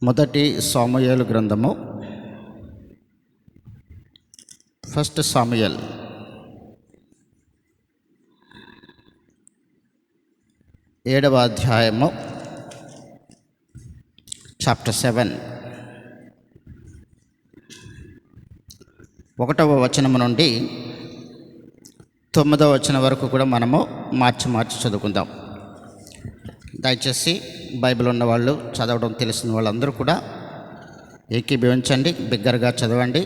మొదటి సాముయేలు గ్రంథము, ఫస్ట్ సాముయేల్ 7వ అధ్యాయము చాప్టర్ 7 1వ వచనము నుండి 9వ వచనం వరకు కూడా మనము మార్చి చదువుకుందాం. దయచేసి బైబిల్ ఉన్న వాళ్ళు, చదవడం తెలిసిన వాళ్ళందరూ కూడా ఏకీభవించండి, బిగ్గరగా చదవండి.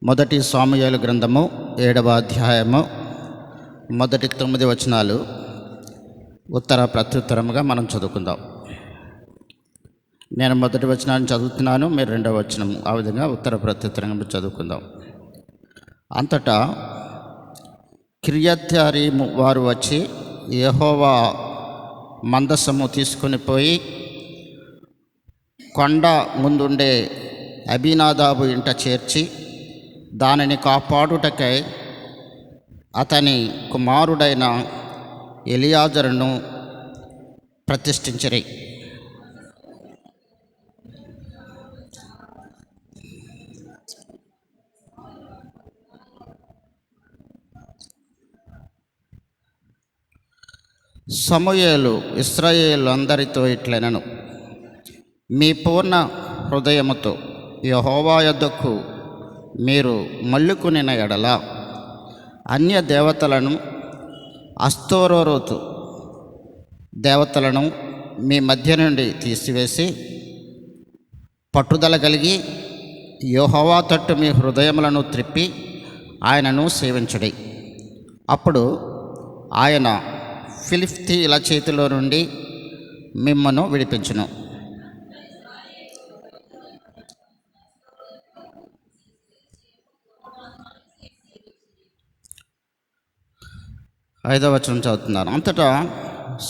మొదటి సాముయేలు గ్రంథము 7వ అధ్యాయము మొదటి 9 వచనాలు ఉత్తర ప్రత్యుత్తరముగా మనం చదువుకుందాం. నేను మొదటి వచనాన్ని చదువుతున్నాను, మీరు 2వ వచనం, ఆ విధంగా ఉత్తర ప్రత్యుత్తరంగా చదువుకుందాం. అంతటా కిర్యత్యారీము వారు వచ్చి యెహోవా మందసము తీసుకొని పోయి కొండ ముందుండే అబీనాదాబు ఇంట చేర్చి దానిని కాపాడుటకై అతని కుమారుడైన ఎలియాజరును ప్రతిష్ఠించిరి. సమూయేలు ఇశ్రాయేలు అందరితో ఇట్లనెను, మీ పూర్ణ హృదయముతో యెహోవా యొద్దకు మీరు మళ్ళుకొనిన ఎడల అన్య దేవతలను, అస్తోరోతు దేవతలను మీ మధ్య నుండి తీసివేసి పట్టుదల కలిగి యెహోవా తట్టు మీ హృదయములను త్రిప్పి ఆయనను సేవించుడి. అప్పుడు ఆయన ఫిలిష్తీయుల చేతిలో నుండి మిమ్మను విడిపించును. ఐదవ వచనం చదువుతున్నారు. అంతటా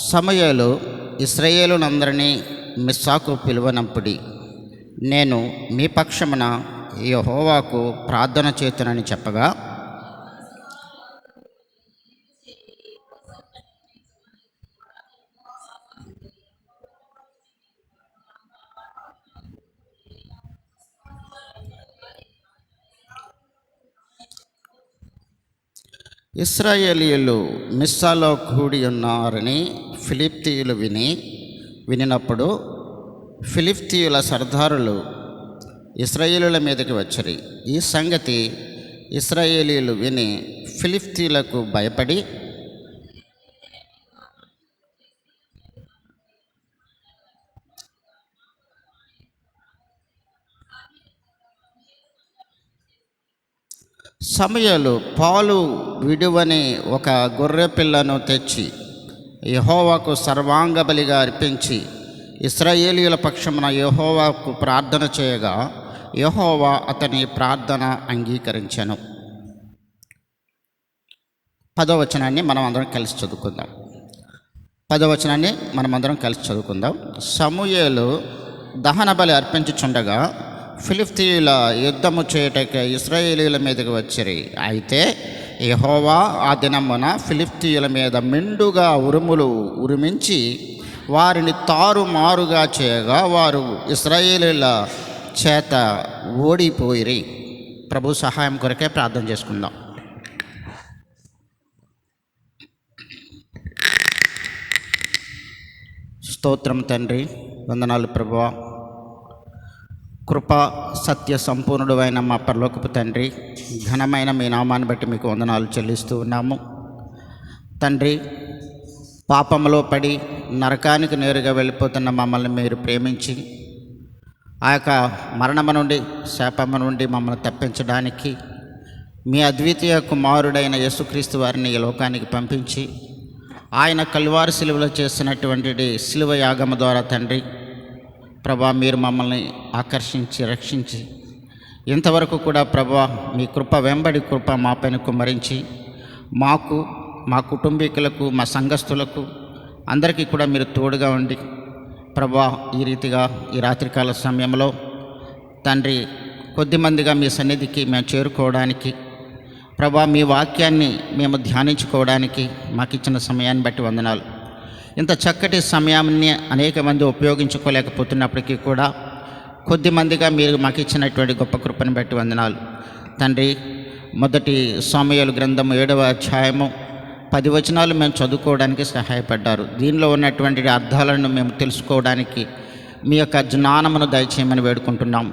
సమూయేలు ఇశ్రాయేలునందరినీ మిస్సాకు పిలువనంపుడి, నేను మీ పక్షమున యెహోవాకు ప్రార్థన చేతునని చెప్పగా, ఇశ్రాయేలీయులు మిస్సాలో కూడి ఉన్నారని ఫిలిష్తీయులు వినినప్పుడు ఫిలిష్తీయుల సర్దారులు ఇశ్రాయేలీయుల మీదకి వచ్చరి. ఈ సంగతి ఇశ్రాయేలీయులు విని ఫిలిష్తీయులకు భయపడి సమూయేలు పాలు విడువని ఒక గొర్రె పిల్లను తెచ్చి యెహోవాకు సర్వాంగ బలిగా అర్పించి ఇశ్రాయేలీయుల పక్షమున యెహోవాకు ప్రార్థన చేయగా యెహోవా అతని ప్రార్థన అంగీకరించెను. 10వ వచనాన్ని మనం అందరం కలిసి చదువుకుందాం. 10వ వచనాన్ని మనమందరం కలిసి చదువుకుందాం. సమూయేలు దహన బలి అర్పించుచుండగా ఫిలిష్తీయుల యుద్ధము చేయుటకై ఇశ్రాయేలీయుల మీదకి వచ్చిరి. అయితే యెహోవా ఆ దినమున ఫిలిష్తీయుల మీద మెండుగా ఉరుములు ఉరిమించి వారిని తారుమారుగా చేయగా వారు ఇశ్రాయేలీయుల చేత ఓడిపోయిరి. ప్రభు సహాయం కొరకే ప్రార్థన చేసుకుందాం. స్తోత్రం తండ్రి, వందనాలు ప్రభువా. కృప సత్య సంపూర్ణుడు అయిన మా పరలోకపు తండ్రి, ఘనమైన మీ నామాన్ని బట్టి మీకు వందనాలు చెల్లిస్తూ ఉన్నాము తండ్రి. పాపంలో పడి నరకానికి నేరుగా వెళ్ళిపోతున్న మమ్మల్ని మీరు ప్రేమించి ఆ యొక్క మరణము నుండి, శాపము నుండి మమ్మల్ని తప్పించడానికి మీ అద్వితీయ కుమారుడైన యేసుక్రీస్తు వారిని ఈ లోకానికి పంపించి ఆయన కల్వారి శిలువలో చేసినటువంటి శిలువ యాగము ద్వారా తండ్రి ప్రభా మీరు మమ్మల్ని ఆకర్షించి రక్షించి ఇంతవరకు కూడా ప్రభా మీ కృప వెంబడి కృప మా పైన కుమ్మరించి మాకు, మా కుటుంబీకులకు, మా సంఘస్థులకు అందరికీ కూడా మీరు తోడుగా ఉండి ప్రభా ఈ రీతిగా ఈ రాత్రికాల సమయంలో తండ్రి కొద్దిమందిగా మీ సన్నిధికి మేము చేరుకోవడానికి ప్రభా మీ వాక్యాన్ని మేము ధ్యానించుకోవడానికి మాకు ఇచ్చిన సమయాన్ని బట్టి వందనాలు. ఇంత చక్కటి సమయాన్ని అనేక మంది ఉపయోగించుకోలేకపోతున్నప్పటికీ కూడా కొద్ది మందిగా మీరు మాకు ఇచ్చినటువంటి గొప్ప కృపను బట్టి వందనాలు తండ్రి. మొదటి సమూయేలు గ్రంథము 7వ అధ్యాయము 10 వచనాలు మేము చదువుకోవడానికి సహాయపడ్డారు. దీనిలో ఉన్నటువంటి అర్థాలను మేము తెలుసుకోవడానికి మీ యొక్క జ్ఞానమును దయచేయమని వేడుకుంటున్నాం.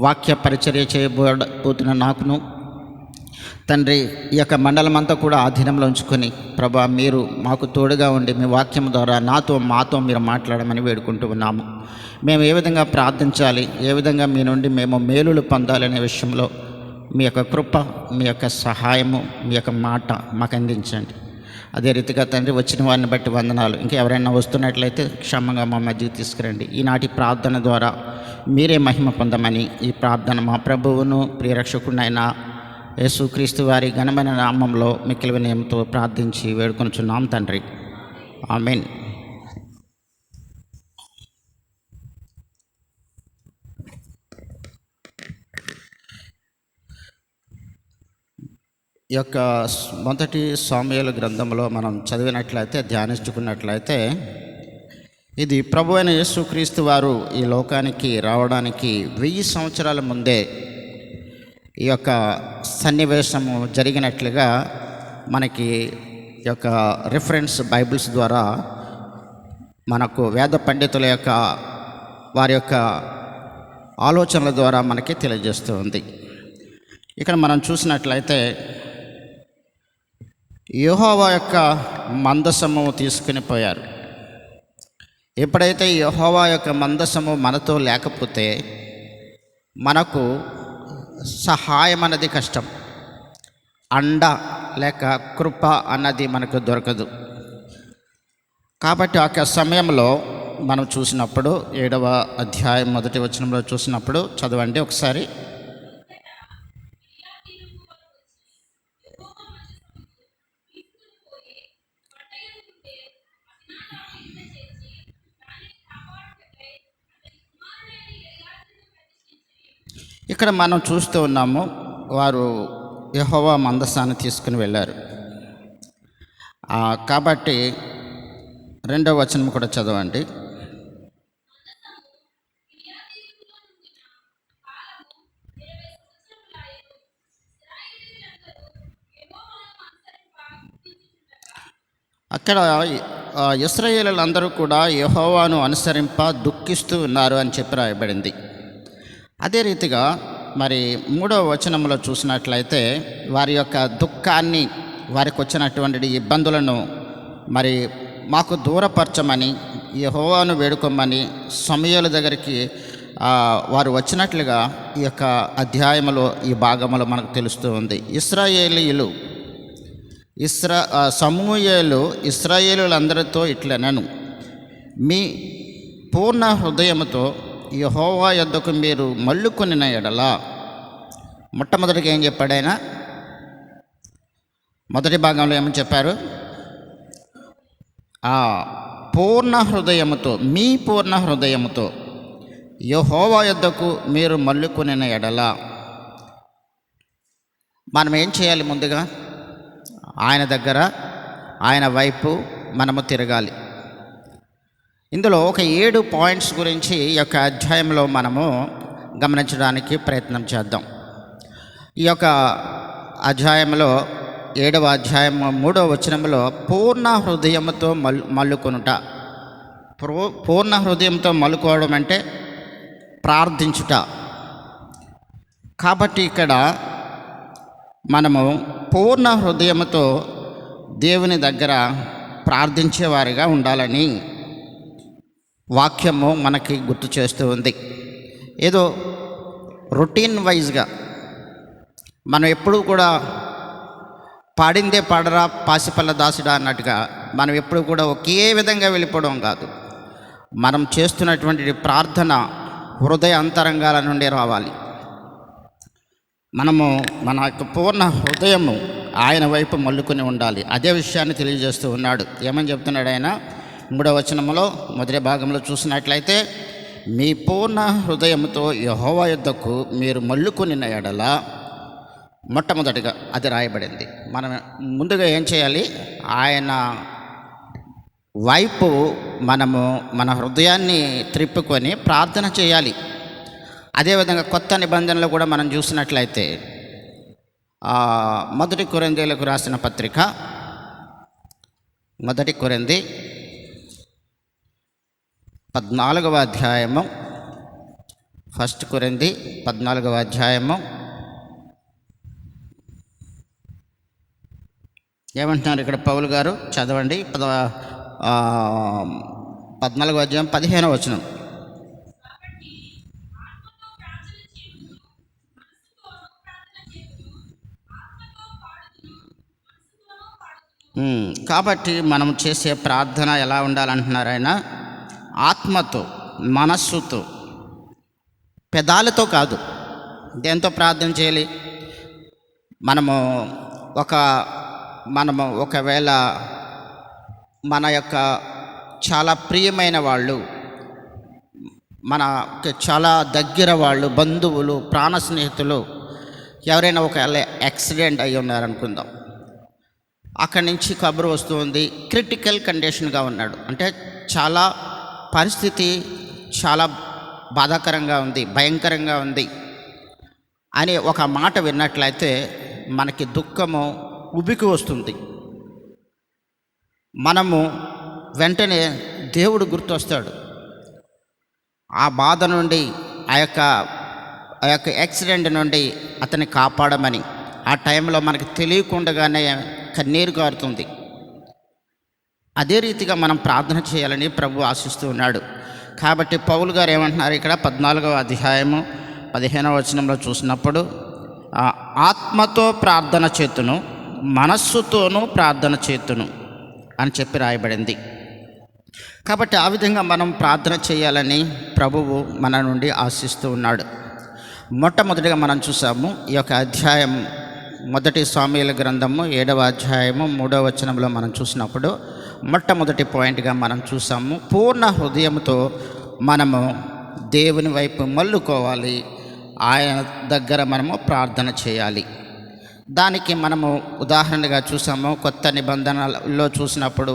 వాక్య పరిచర్య చేయబోతున్న నాకును తండ్రి ఈ యొక్క మండలం అంతా కూడా ఆధీనంలో ఉంచుకొని ప్రభా మీరు మాకు తోడుగా ఉండి మీ వాక్యం ద్వారా మాతో మీరు మాట్లాడమని వేడుకుంటూ ఉన్నాము. మేము ఏ విధంగా ప్రార్థించాలి, ఏ విధంగా మీ నుండి మేము మేలులు పొందాలనే విషయంలో మీ యొక్క కృప, మీ యొక్క సహాయము, మీ యొక్క మాట మాకు అందించండి. అదే రీతిగా తండ్రి వచ్చిన వారిని బట్టి వందనాలు. ఇంకా ఎవరైనా వస్తున్నట్లయితే క్షేమంగా మా మధ్యకి తీసుకురండి. ఈనాటి ప్రార్థన ద్వారా మీరే మహిమ పొందమని ఈ ప్రార్థన మా ప్రభువును ప్రియరక్షకుడైన యేసుక్రీస్తు వారి ఘనమైన నామంలో మిక్కిలి వినయంతో ప్రార్థించి వేడుకొనుచున్నాం తండ్రి. ఆమేన్. ఈ యొక్క మొదటి సమూయేలు గ్రంథంలో మనం చదివినట్లయితే, ధ్యానించుకున్నట్లయితే, ఇది ప్రభు అయిన యేసుక్రీస్తు వారు ఈ లోకానికి రావడానికి 1000 సంవత్సరాల ముందే ఈ యొక్క సన్నివేశము జరిగినట్లుగా మనకి ఈ యొక్క రిఫరెన్స్ బైబిల్స్ ద్వారా మనకు వేద పండితుల యొక్క వారి యొక్క ఆలోచనల ద్వారా మనకి తెలియజేస్తూ ఉంది. ఇక్కడ మనం చూసినట్లయితే యెహోవా యొక్క మందసము తీసుకుని పోయారు. ఎప్పుడైతే యెహోవా యొక్క మందసము మనతో లేకపోతే మనకు సహాయం అన్నది కష్టం, అండ లేక కృప అన్నది మనకు దొరకదు. కాబట్టి ఆ సమయంలో మనం చూసినప్పుడు 7వ అధ్యాయం 1వ వచనంలో చూసినప్పుడు చదవండి ఒకసారి. ఇక్కడ మనం చూస్తూ ఉన్నాము, వారు యెహోవా మందసాన్ని తీసుకుని వెళ్ళారు. కాబట్టి 2వ వచనం కూడా చదవండి. అక్కడ ఇశ్రాయేలీయులందరూ కూడా యెహోవాను అనుసరింప దుఃఖిస్తూ ఉన్నారు అని చెప్పి రాయబడింది. అదే రీతిగా మరి 3వ వచనంలో చూసినట్లయితే వారి యొక్క దుఃఖాన్ని, వారికి వచ్చినటువంటి ఇబ్బందులను మరి మాకు దూరపరచమని యెహోవాను వేడుకోమని సమూయేలు దగ్గరికి వారు వచ్చినట్లుగా ఈ యొక్క అధ్యాయంలో ఈ భాగంలో మనకు తెలుస్తూ ఉంది. సమూయేలు ఇశ్రాయేలీయులందరితో ఇట్లనెను, మీ పూర్ణ హృదయముతో యెహోవా యొద్దకు మీరు మళ్ళుకొనిన ఎడల. మొట్టమొదటిగా ఏం చెప్పాడు ఆయన? మొదటి భాగంలో ఏమని చెప్పారు? పూర్ణ హృదయముతో, మీ పూర్ణ హృదయముతో యెహోవా యొద్దకు మీరు మళ్ళుకొనిన ఎడల. మనం ఏం చేయాలి? ముందుగా ఆయన దగ్గర, ఆయన వైపు మనము తిరగాలి. ఇందులో ఒక 7 పాయింట్స్ గురించి ఈ యొక్క అధ్యాయంలో మనము గమనించడానికి ప్రయత్నం చేద్దాం. ఈ యొక్క అధ్యాయంలో 7వ అధ్యాయం 3వ వచనంలో పూర్ణ హృదయంతో మల్లుకొనుట. పూర్ణ హృదయంతో మల్లుకోవడం అంటే ప్రార్థించుట. కాబట్టి ఇక్కడ మనము పూర్ణ హృదయంతో దేవుని దగ్గర ప్రార్థించేవారిగా ఉండాలని వాక్యము మనకి గుర్తు చేస్తూ ఉంది. ఏదో రొటీన్ వైజ్గా మనం ఎప్పుడూ కూడా పాడిందే పాడరా పాసిపల్ల దాసుడా అన్నట్టుగా మనం ఎప్పుడు కూడా ఒకే విధంగా వెళ్ళిపోవడం కాదు. మనం చేస్తున్నటువంటి ప్రార్థన హృదయ అంతరంగాల నుండి రావాలి. మనము మన యొక్క పూర్ణ హృదయము ఆయన వైపు మల్లుకొని ఉండాలి. అదే విషయాన్ని తెలియజేస్తూ ఉన్నాడు. ఏమని చెప్తున్నాడు ఆయన? 3వ వచనంలో మొదటి భాగంలో చూసినట్లయితే, మీ పూర్ణ హృదయంతో యెహోవా యొద్దకు మీరు మల్లుకొనిన ఎడల. మొట్టమొదటిగా అది రాయబడింది. మనం ముందుగా ఏం చేయాలి? ఆయన వైపు మనము మన హృదయాన్ని త్రిప్పుకొని ప్రార్థన చేయాలి. అదేవిధంగా కొత్త నిబంధనలు కూడా మనం చూసినట్లయితే మొదటి కొరింథీయులకు రాసిన పత్రిక, మొదటి కొరింథీ 14వ అధ్యాయము, ఫస్ట్ కొరింథీ 14వ అధ్యాయము ఏమంటున్నారు ఇక్కడ పౌలు గారు? చదవండి. 14వ అధ్యాయం 15వ వచనం. కాబట్టి మనం చేసే ప్రార్థన ఎలా ఉండాలంటున్నారు ఆయన? ఆత్మతో, మనస్సుతో, పెదాలతో కాదు. దేంతో ప్రార్థన చేయాలి? మనము ఒకవేళ మన యొక్క చాలా ప్రియమైన వాళ్ళు, మనకి చాలా దగ్గర వాళ్ళు, బంధువులు, ప్రాణ స్నేహితులు ఎవరైనా ఒకవేళ యాక్సిడెంట్ అయ్యి ఉన్నారనుకుందాం. అక్కడి నుంచి కబురు వస్తుంది, క్రిటికల్ కండిషన్గా ఉన్నాడు, అంటే చాలా పరిస్థితి చాలా బాధాకరంగా ఉంది, భయంకరంగా ఉంది అని ఒక మాట విన్నట్లయితే మనకి దుఃఖము ఉబికి వస్తుంది. మనము వెంటనే దేవుడు గుర్తొస్తాడు. ఆ బాధ నుండి, ఆ యొక్క యాక్సిడెంట్ నుండి అతన్ని కాపాడమని ఆ టైంలో మనకి తెలియకుండానే కన్నీరు కారుతుంది. అదే రీతిగా మనం ప్రార్థన చేయాలని ప్రభు ఆశిస్తూ ఉన్నాడు. కాబట్టి పౌలు గారు ఏమంటున్నారు ఇక్కడ 14వ అధ్యాయము 15వ వచనంలో చూసినప్పుడు, ఆత్మతో ప్రార్థన చేతును, మనస్సుతోనూ ప్రార్థన చేతును అని చెప్పి రాయబడింది. కాబట్టి ఆ విధంగా మనం ప్రార్థన చేయాలని ప్రభువు మన నుండి ఆశిస్తూ ఉన్నాడు. మొట్టమొదటిగా మనం చూసాము ఈ యొక్క అధ్యాయం, మొదటి సాముయేలు గ్రంథము 7వ అధ్యాయము 3వ వచనంలో మనం చూసినప్పుడు మొట్టమొదటి పాయింట్గా మనం చూసాము, పూర్ణ హృదయంతో మనము దేవుని వైపు మళ్ళుకోవాలి, ఆయన దగ్గర మనము ప్రార్థన చేయాలి. దానికి మనము ఉదాహరణగా చూసాము. కొత్త నిబంధనలో చూసినప్పుడు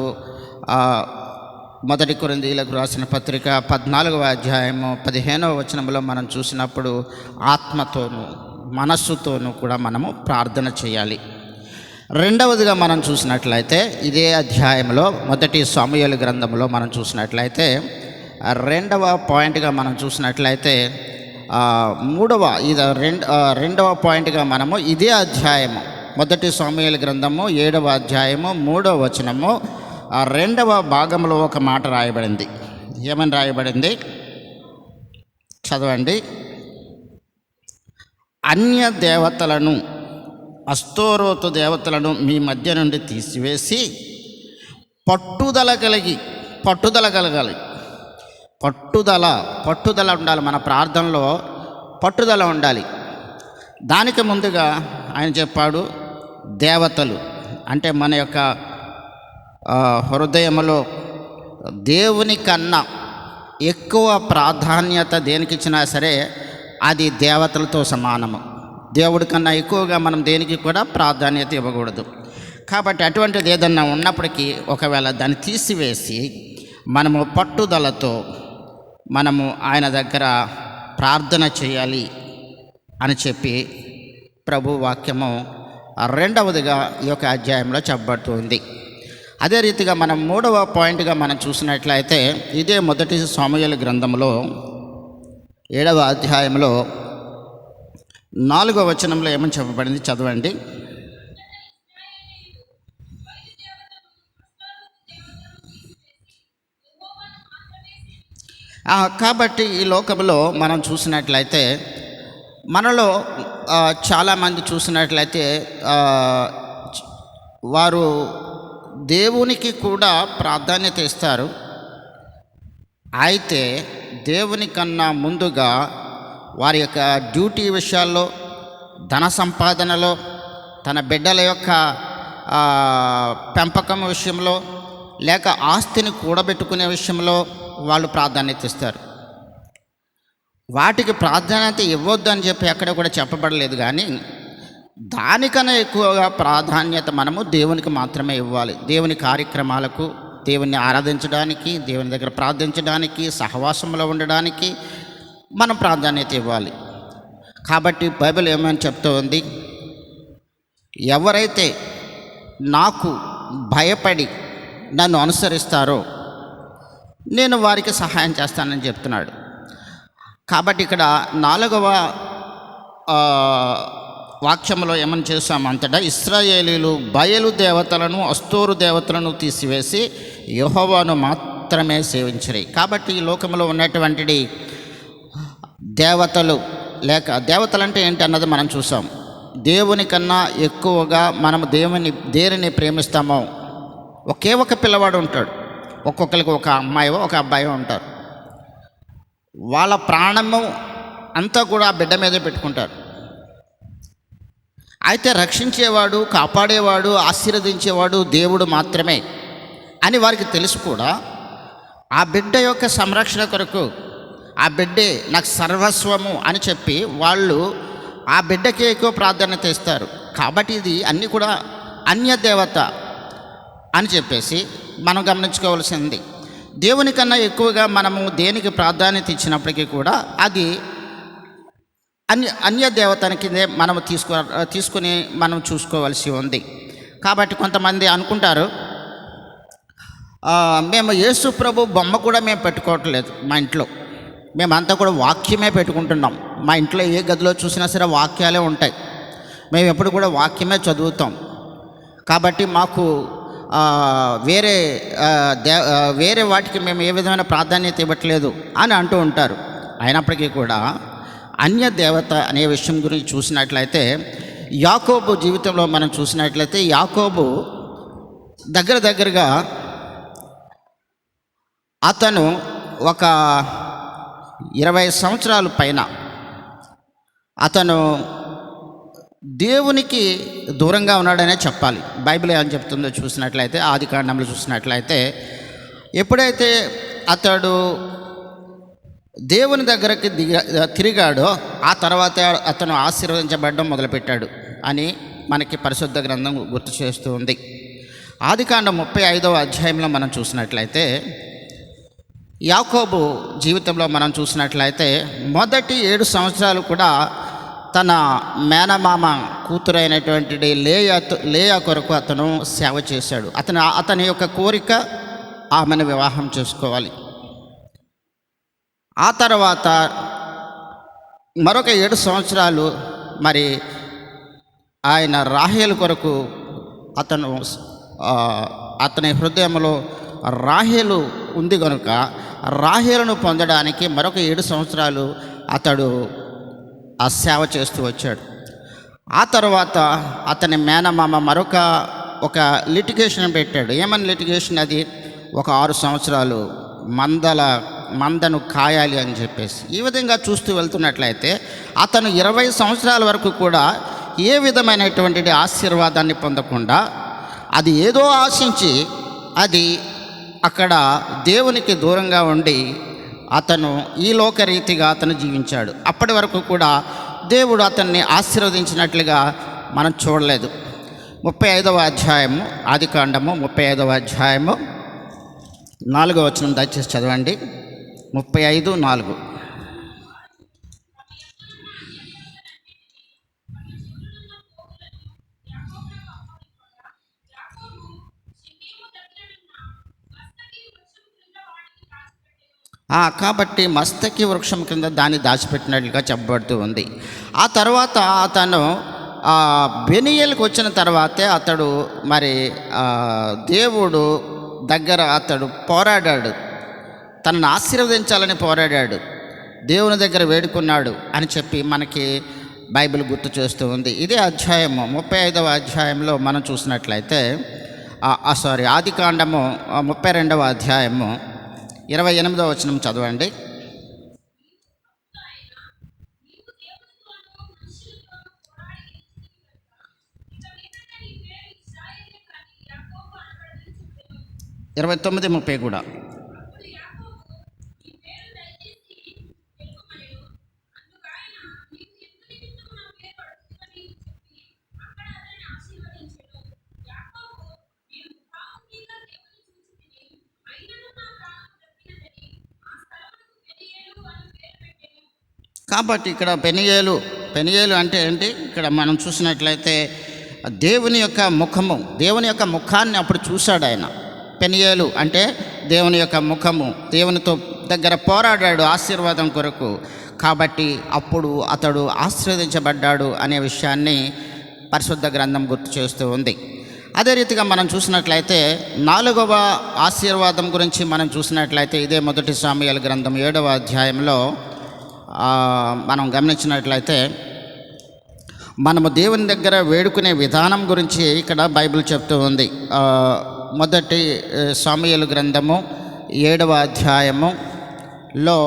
మొదటి కొరింథీయులకు రాసిన పత్రిక 14వ అధ్యాయము 15వ వచనంలో మనం చూసినప్పుడు ఆత్మతోనూ మనస్సుతోనూ కూడా మనము ప్రార్థన చేయాలి. రెండవదిగా మనం చూసినట్లయితే ఇదే అధ్యాయంలో మొదటి సాముయేలు గ్రంథంలో మనం చూసినట్లయితే రెండవ పాయింట్గా మనం చూసినట్లయితే రెండవ పాయింట్గా మనము ఇదే అధ్యాయము మొదటి సాముయేలు గ్రంథము 7వ అధ్యాయము 3వ వచనము రెండవ భాగంలో ఒక మాట రాయబడింది. ఏమని రాయబడింది? చదవండి. అన్య దేవతలను, అస్తోరోతు దేవతలను మీ మధ్య నుండి తీసివేసి పట్టుదల కలగాలి. పట్టుదల ఉండాలి. మన ప్రార్థనలో పట్టుదల ఉండాలి. దానికి ముందుగా ఆయన చెప్పాడు, దేవతలు అంటే మన యొక్క హృదయంలో దేవుని కన్నా ఎక్కువ ప్రాధాన్యత దేనికి ఇచ్చినా సరే అది దేవతలతో సమానము. దేవుడి కన్నా ఎక్కువగా మనం దేనికి కూడా ప్రాధాన్యత ఇవ్వకూడదు. కాబట్టి అటువంటిది ఏదన్నా ఉన్నప్పటికీ ఒకవేళ దాన్ని తీసివేసి మనము పట్టుదలతో మనము ఆయన దగ్గర ప్రార్థన చేయాలి అని చెప్పి ప్రభు వాక్యము రెండవదిగా ఈ యొక్క అధ్యాయంలో చెప్పబడుతుంది. అదే రీతిగా మనం 3వ పాయింట్గా మనం చూసినట్లయితే ఇదే మొదటి సాముయేలు గ్రంథంలో 7వ అధ్యాయంలో 4వ వచనంలో ఏమని చెప్పబడింది? చదవండి. కాబట్టి ఈ లోకంలో మనం చూసినట్లయితే మనలో చాలామంది చూసినట్లయితే వారు దేవునికి కూడా ప్రాధాన్యత ఇస్తారు. అయితే దేవుని కన్నా ముందుగా వారి యొక్క డ్యూటీ విషయాల్లో, ధన సంపాదనలో, తన బిడ్డల యొక్క పెంపకం విషయంలో, లేక ఆస్తిని కూడబెట్టుకునే విషయంలో వాళ్ళు ప్రాధాన్యత ఇస్తారు. వాటికి ప్రాధాన్యత ఇవ్వద్దు అని చెప్పి ఎక్కడ కూడా చెప్పబడలేదు. కానీ దానికన్నా ఎక్కువగా ప్రాధాన్యత మనము దేవునికి మాత్రమే ఇవ్వాలి. దేవుని కార్యక్రమాలకు, దేవుణ్ణి ఆరాధించడానికి, దేవుని దగ్గర ప్రార్థించడానికి, సహవాసంలో ఉండడానికి మనం ప్రాధాన్యత ఇవ్వాలి. కాబట్టి బైబిల్ ఏమని చెప్తూ ఉంది, ఎవరైతే నాకు భయపడి నన్ను అనుసరిస్తారో నేను వారికి సహాయం చేస్తానని చెప్తున్నాడు. కాబట్టి ఇక్కడ 4వ వాక్యంలో ఏమని చేశాము, అంతటా ఇశ్రాయేలీలు బయలు దేవతలను, అస్తోరు దేవతలను తీసివేసి యెహోవాను మాత్రమే సేవించరు. కాబట్టి ఈ లోకంలో ఉన్నటువంటి దేవతలు లేక దేవతలు అంటే ఏంటి అన్నది మనం చూసాం. దేవుని కన్నా ఎక్కువగా మనము దేనిని ప్రేమిస్తామో, ఒకే ఒక పిల్లవాడు ఉంటాడు, ఒక్కొక్కరికి ఒక అమ్మాయో ఒక అబ్బాయో ఉంటారు. వాళ్ళ ప్రాణము అంతా కూడా ఆ బిడ్డ మీదే పెట్టుకుంటారు. అయితే రక్షించేవాడు, కాపాడేవాడు, ఆశీర్వదించేవాడు దేవుడు మాత్రమే అని వారికి తెలుసు కూడా ఆ బిడ్డ యొక్క సంరక్షణ కొరకు ఆ బిడ్డే నాకు సర్వస్వము అని చెప్పి వాళ్ళు ఆ బిడ్డకే ఎక్కువ ప్రాధాన్యత ఇస్తారు. కాబట్టి ఇది అన్నీ కూడా అన్య దేవత అని చెప్పేసి మనం గమనించుకోవాల్సింది. దేవుని కన్నా ఎక్కువగా మనము దేనికి ప్రాధాన్యత ఇచ్చినప్పటికీ కూడా అది అన్య దేవతని కిందే మనం తీసుకుని మనం చూసుకోవాల్సి ఉంది. కాబట్టి కొంతమంది అనుకుంటారు, మేము యేసు ప్రభు బొమ్మ కూడా మేము పెట్టుకోవట్లేదు మా ఇంట్లో, మేమంతా కూడా వాక్యమే పెట్టుకుంటున్నాం. మా ఇంట్లో ఏ గదిలో చూసినా సరే వాక్యాలే ఉంటాయి, మేము ఎప్పుడు కూడా వాక్యమే చదువుతాం. కాబట్టి మాకు వేరే వాటికి మేము ఏ విధమైన ప్రాధాన్యత ఇవ్వట్లేదు అని అంటూ ఉంటారు. అయినప్పటికీ కూడా అన్య దేవత అనే విషయం గురించి చూసినట్లయితే యాకోబు జీవితంలో మనం చూసినట్లయితే యాకోబు దగ్గరగా అతను ఒక 20 సంవత్సరాల పైన అతను దేవునికి దూరంగా ఉన్నాడనే చెప్పాలి. బైబిల్ ఏమని చెప్తుందో చూసినట్లయితే, ఆదికాండంలో చూసినట్లయితే, ఎప్పుడైతే అతడు దేవుని దగ్గరికి తిరిగాడో ఆ తర్వాత అతను ఆశీర్వదించబడడం మొదలుపెట్టాడు అని మనకి పరిశుద్ధ గ్రంథం గుర్తు చేస్తూ ఉంది. ఆదికాండం 35వ అధ్యాయంలో మనం చూసినట్లయితే యాకోబు జీవితంలో మనం చూసినట్లయితే మొదటి 7 సంవత్సరాలు కూడా తన మేనమామ కూతురైనటువంటి లేయా కొరకు అతను సేవ చేశాడు. అతని యొక్క కోరిక ఆమెను వివాహం చేసుకోవాలి. ఆ తర్వాత మరొక 7 సంవత్సరాలు మరి ఆయన రాహేలు కొరకు అతని హృదయంలో రాహేలు ఉంది కనుక రాహేలును పొందడానికి మరొక 7 సంవత్సరాలు అతడు ఆ సేవ చేస్తూ వచ్చాడు. ఆ తర్వాత అతని మేనమామ ఒక లిటిగేషన్ పెట్టాడు. ఏమని లిటిగేషన్ అది? ఒక 6 సంవత్సరాలు మందను కాయాలి అని చెప్పేసి. ఈ విధంగా చూస్తూ వెళ్తున్నట్లయితే అతను 20 సంవత్సరాల వరకు కూడా ఏ విధమైనటువంటి ఆశీర్వాదాన్ని పొందకుండా అది ఏదో ఆశించి అది అక్కడ దేవునికి దూరంగా ఉండి అతను ఈ లోకరీతిగా అతను జీవించాడు. అప్పటి వరకు కూడా దేవుడు అతన్ని ఆశీర్వదించినట్లుగా మనం చూడలేదు. 35వ అధ్యాయము ఆదికాండము 35వ అధ్యాయము 4వ వచనం దయచేసి చదవండి. 35:4. కాబట్టి మస్తకి వృక్షం కింద దాన్ని దాచిపెట్టినట్లుగా చెప్పబడుతూ ఉంది. ఆ తర్వాత అతను బెనీయేలుకు వచ్చిన తర్వాతే అతడు మరి దేవుడు దగ్గర అతడు పోరాడాడు, తనను ఆశీర్వదించాలని పోరాడాడు, దేవుని దగ్గర వేడుకున్నాడు అని చెప్పి మనకి బైబిల్ గుర్తు చేస్తూ ఉంది. ఇదే అధ్యాయము 35వ అధ్యాయంలో మనం చూసినట్లయితే ఆదికాండము 32వ అధ్యాయము 28వ వచనం చదవండి. ఇరవై 29:30 కూడా. కాబట్టి ఇక్కడ పెనియేలు అంటే ఏంటి? ఇక్కడ మనం చూసినట్లయితే దేవుని యొక్క ముఖాన్ని అప్పుడు చూశాడు ఆయన. పెనియేలు అంటే దేవుని యొక్క ముఖము, దేవునితో దగ్గర పోరాడాడు ఆశీర్వాదం కొరకు. కాబట్టి అప్పుడు అతడు ఆశీర్వదించబడ్డాడు అనే విషయాన్ని పరిశుద్ధ గ్రంథం గుర్తు చేస్తూ ఉంది. అదే రీతిగా మనం చూసినట్లయితే 4వ ఆశీర్వాదం గురించి మనం చూసినట్లయితే ఇదే 1 సాముయేలు గ్రంథం 7వ అధ్యాయంలో మనం గమనించినట్లయితే మనము దేవుని దగ్గర వేడుకునే విధానం గురించి ఇక్కడ బైబిల్ చెప్తూ ఉంది. 1 సాముయేలు గ్రంథము 7వ అధ్యాయములో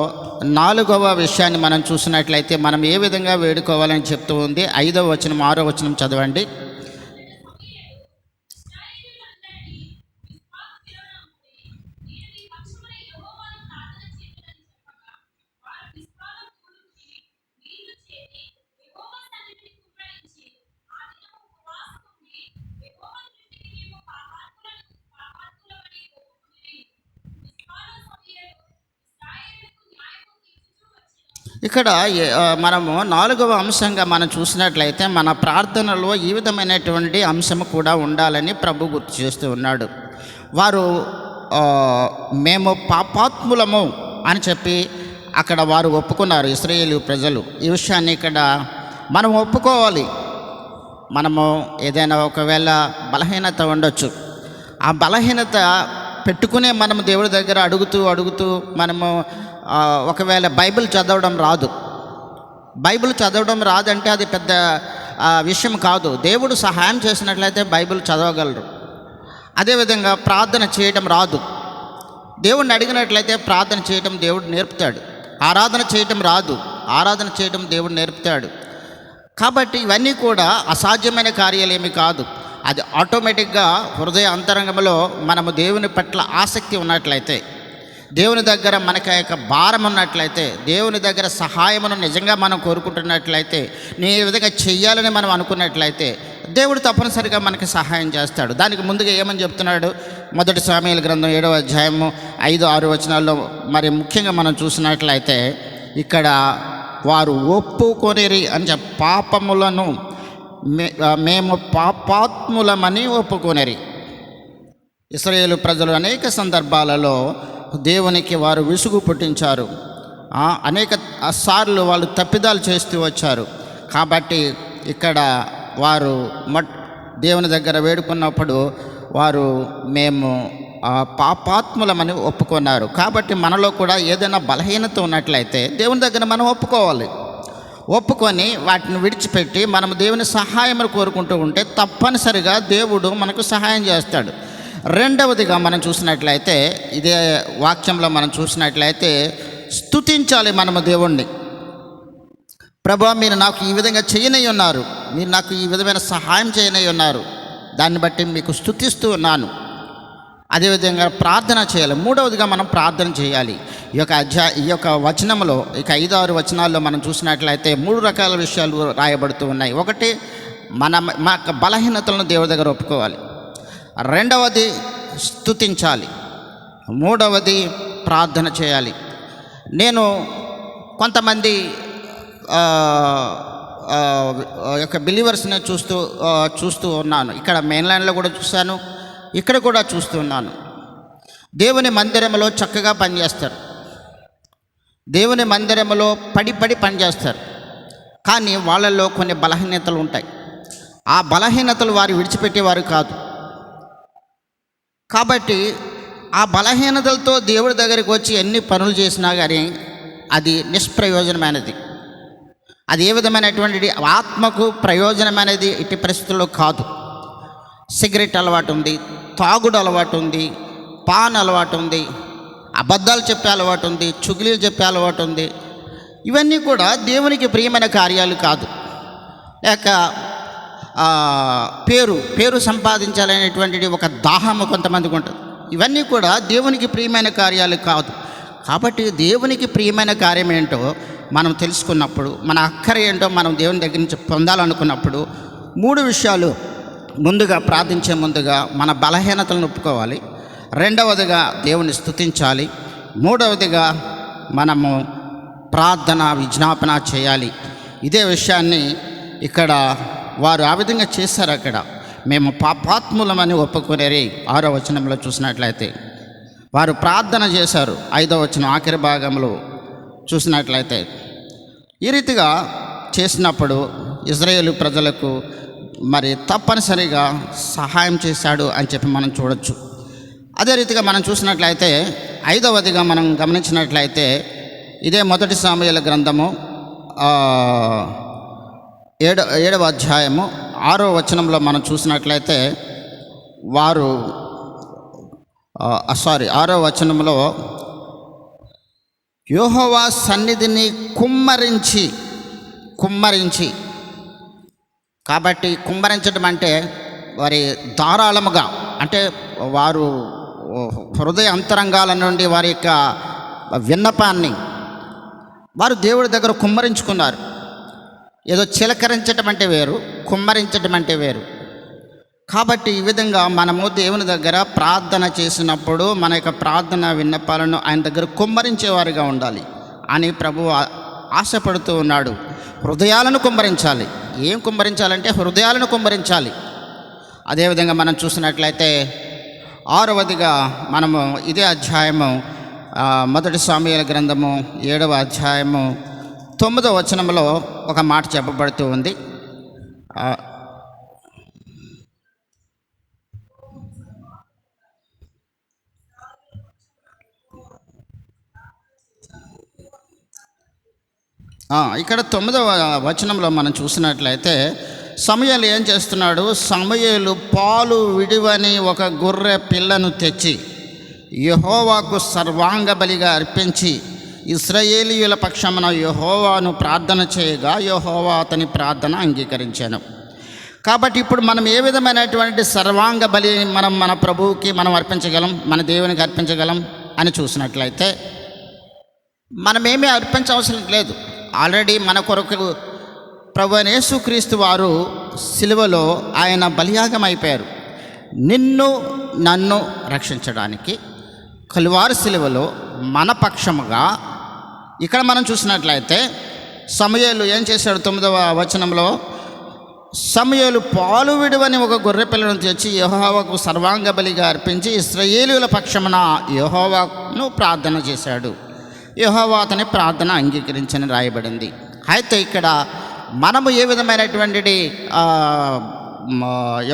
4వ విషయాన్ని మనం చూసినట్లయితే మనం ఏ విధంగా వేడుకోవాలని చెప్తూ ఉంది. 5వ వచనం 6వ వచనం చదవండి. ఇక్కడ మనము 4వ అంశంగా మనం చూసినట్లయితే మన ప్రార్థనలో ఈ విధమైనటువంటి అంశము కూడా ఉండాలని ప్రభు గుర్తు చేస్తూ ఉన్నాడు. వారు మేము పాపాత్ములము అని చెప్పి అక్కడ వారు ఒప్పుకున్నారు, ఇశ్రాయేలు ప్రజలు. ఈ విషయాన్ని ఇక్కడ మనం ఒప్పుకోవాలి. మనము ఏదైనా ఒకవేళ బలహీనత ఉండొచ్చు, ఆ బలహీనత పెట్టుకునే మనము దేవుడి దగ్గర అడుగుతూ మనము ఒకవేళ బైబిల్ చదవడం రాదంటే అది పెద్ద విషయం కాదు. దేవుడు సహాయం చేసినట్లయితే బైబిల్ చదవగలరు. అదేవిధంగా ప్రార్థన చేయడం రాదు, దేవుడిని అడిగినట్లయితే ప్రార్థన చేయడం దేవుడు నేర్పుతాడు. ఆరాధన చేయడం రాదు, ఆరాధన చేయడం దేవుడు నేర్పుతాడు. కాబట్టి ఇవన్నీ కూడా అసాధ్యమైన కార్యాలు ఏమి కాదు. అది ఆటోమేటిక్గా హృదయ అంతరంగంలో మనము దేవుని పట్ల ఆసక్తి ఉన్నట్లయితే, దేవుని దగ్గర మనకి యొక్క భారం ఉన్నట్లయితే, దేవుని దగ్గర సహాయమును నిజంగా మనం కోరుకుంటున్నట్లయితే, నేను ఈ విధంగా చెయ్యాలని మనం అనుకున్నట్లయితే దేవుడు తప్పనిసరిగా మనకి సహాయం చేస్తాడు. దానికి ముందుగా ఏమని చెప్తున్నాడు? 1 సాముయేలు గ్రంథం 7వ అధ్యాయము 5-6 వచనాల్లో మరి ముఖ్యంగా మనం చూసినట్లయితే ఇక్కడ వారు ఒప్పుకొనిరి అని పాపములను మేము పాపాత్ములమని ఒప్పుకొనిరి. ఇశ్రాయేలు ప్రజలు అనేక సందర్భాలలో దేవునికి వారు విసుగు పుట్టించారు, అనేక సార్లు వాళ్ళు తప్పిదాలు చేస్తూ వచ్చారు. కాబట్టి ఇక్కడ వారు దేవుని దగ్గర వేడుకున్నప్పుడు వారు మేము పాపాత్ములమని ఒప్పుకున్నారు. కాబట్టి మనలో కూడా ఏదైనా బలహీనత ఉన్నట్లయితే దేవుని దగ్గర మనం ఒప్పుకొని వాటిని విడిచిపెట్టి మనం దేవుని సహాయం కోరుకుంటూ ఉంటే తప్పనిసరిగా దేవుడు మనకు సహాయం చేస్తాడు. రెండవదిగా మనం చూసినట్లయితే ఇదే వాక్యంలో మనం చూసినట్లయితే స్తుతించాలి మనము దేవుణ్ణి. ప్రభువా, మీరు నాకు ఈ విధంగా చేయనై ఉన్నారు, మీరు నాకు ఈ విధమైన సహాయం చేయనై ఉన్నారు, దాన్ని బట్టి మీకు స్తుతిస్తూ ఉన్నాను. అదేవిధంగా ప్రార్థన చేయాలి. మూడవదిగా మనం ప్రార్థన చేయాలి. ఈ యొక్క వచనంలో 5-6 వచనాల్లో మనం చూసినట్లయితే 3 రకాల విషయాలు రాయబడుతూ ఉన్నాయి. ఒకటి, మా బలహీనతలను దేవుడి దగ్గర ఒప్పుకోవాలి. రెండవది స్తుతించాలి. మూడవది ప్రార్థన చేయాలి. నేను కొంతమంది యొక్క బిలీవర్స్ని చూస్తూ ఉన్నాను. ఇక్కడ మెయిన్లాండ్లో కూడా చూశాను, ఇక్కడ కూడా చూస్తున్నాను. దేవుని మందిరంలో చక్కగా పనిచేస్తారు, దేవుని మందిరంలో పడి పనిచేస్తారు. కానీ వాళ్ళల్లో కొన్ని బలహీనతలు ఉంటాయి. ఆ బలహీనతలు వారు విడిచిపెట్టేవారు కాదు. కాబట్టి ఆ బలహీనతలతో దేవుడి దగ్గరికి వచ్చి ఎన్ని పనులు చేసినా కానీ అది నిష్ప్రయోజనమైనది. అది ఏ విధమైనటువంటి ఆత్మకు ప్రయోజనమైనది ఇట్టి పరిస్థితుల్లో కాదు. సిగరెట్ అలవాటు ఉంది, తాగుడు అలవాటు ఉంది, పాన్ అలవాటు ఉంది, అబద్ధాలు చెప్పే అలవాటు ఉంది, చుగిలీలు చెప్పే అలవాటు ఉంది. ఇవన్నీ కూడా దేవునికి ప్రియమైన కార్యాలు కాదు. లేక పేరు సంపాదించాలనేటువంటిది ఒక దాహము కొంతమందికి ఉంటుంది. ఇవన్నీ కూడా దేవునికి ప్రియమైన కార్యాలు కాదు. కాబట్టి దేవునికి ప్రియమైన కార్యం ఏంటో మనం తెలుసుకున్నప్పుడు, మన అక్కర ఏంటో మనం దేవుని దగ్గర నుంచి పొందాలనుకున్నప్పుడు 3 విషయాలు. ముందుగా ప్రార్థించే ముందుగా మన బలహీనతలను ఒప్పుకోవాలి. రెండవదిగా దేవుని స్తుతించాలి. మూడవదిగా మనము ప్రార్థన విజ్ఞాపన చేయాలి. ఇదే విషయాన్ని ఇక్కడ వారు ఆ విధంగా చేశారు. అక్కడ మేము పాపాత్ములమని ఒప్పుకునేరి 6వ వచనంలో చూసినట్లయితే వారు ప్రార్థన చేశారు. 5వ వచనం ఆఖరి భాగంలో చూసినట్లయితే ఈ రీతిగా చేసినప్పుడు ఇశ్రాయేలు ప్రజలకు మరి తప్పనిసరిగా సహాయం చేశాడు అని చెప్పి మనం చూడొచ్చు. అదే రీతిగా మనం చూసినట్లయితే 5వదిగా మనం గమనించినట్లయితే ఇదే 1 సమూయేలు గ్రంథము 7వ అధ్యాయము 6వ వచనంలో మనం చూసినట్లయితే వారు 6వ వచనంలో యెహోవా సన్నిధిని కుమ్మరించి కాబట్టి కుమ్మరించడం అంటే వారి ధారాళముగా, అంటే వారు హృదయ అంతరంగాల నుండి వారి యొక్క విన్నపాన్ని వారు దేవుడి దగ్గర కుమ్మరించుకున్నారు. ఏదో చిలకరించడం అంటే వేరు, కుమ్మరించడం అంటే వేరు. కాబట్టి ఈ విధంగా మనము దేవుని దగ్గర ప్రార్థన చేసినప్పుడు మన యొక్క ప్రార్థన విన్నపాలను ఆయన దగ్గర కుమ్మరించేవారిగా ఉండాలి అని ప్రభువు ఆశపడుతూ ఉన్నాడు. హృదయాలను కుమ్మరించాలి. ఏం కుమ్మరించాలంటే హృదయాలను కుమ్మరించాలి. అదేవిధంగా మనం చూసినట్లయితే 6వదిగా మనము ఇదే అధ్యాయము 1 సమూయేలు గ్రంథము 7వ అధ్యాయము 9వ వచనంలో ఒక మాట చెప్పబడుతూ ఉంది. ఇక్కడ 9వ వచనంలో మనం చూసినట్లయితే సమూయేలు ఏం చేస్తున్నాడు? సమూయేలు పాలు విడివని ఒక గొర్రె పిల్లను తెచ్చి యెహోవాకు సర్వాంగ బలిగా అర్పించి ఇశ్రాయేలీయుల పక్షమున యెహోవాను ప్రార్థన చేయగా యెహోవా అతని ప్రార్థన అంగీకరించాను. కాబట్టి ఇప్పుడు మనం ఏ విధమైనటువంటి సర్వాంగ బలి మన ప్రభువుకి మనం అర్పించగలం, మన దేవునికి అర్పించగలం అని చూసినట్లయితే మనమేమీ అర్పించవసరం లేదు. ఆల్రెడీ మన కొరకు ప్రభు అయిన యేసుక్రీస్తు వారు సిలువలో ఆయన బలియాగం అయిపోయారు. నిన్ను నన్ను రక్షించడానికి కలువారు సిలువలో మన పక్షముగా ఇక్కడ మనం చూసినట్లయితే సమూయేలు ఏం చేశాడు? 9వ వచనంలో సమూయేలు పాలు విడువని ఒక గొర్రె పిల్లను తెచ్చి యెహోవాకు సర్వాంగ బలిగా అర్పించి ఇశ్రాయేలీయుల పక్షమున యెహోవాను ప్రార్థన చేశాడు. యెహోవా అతని ప్రార్థన అంగీకరించని రాయబడింది. అయితే ఇక్కడ మనము ఏ విధమైనటువంటి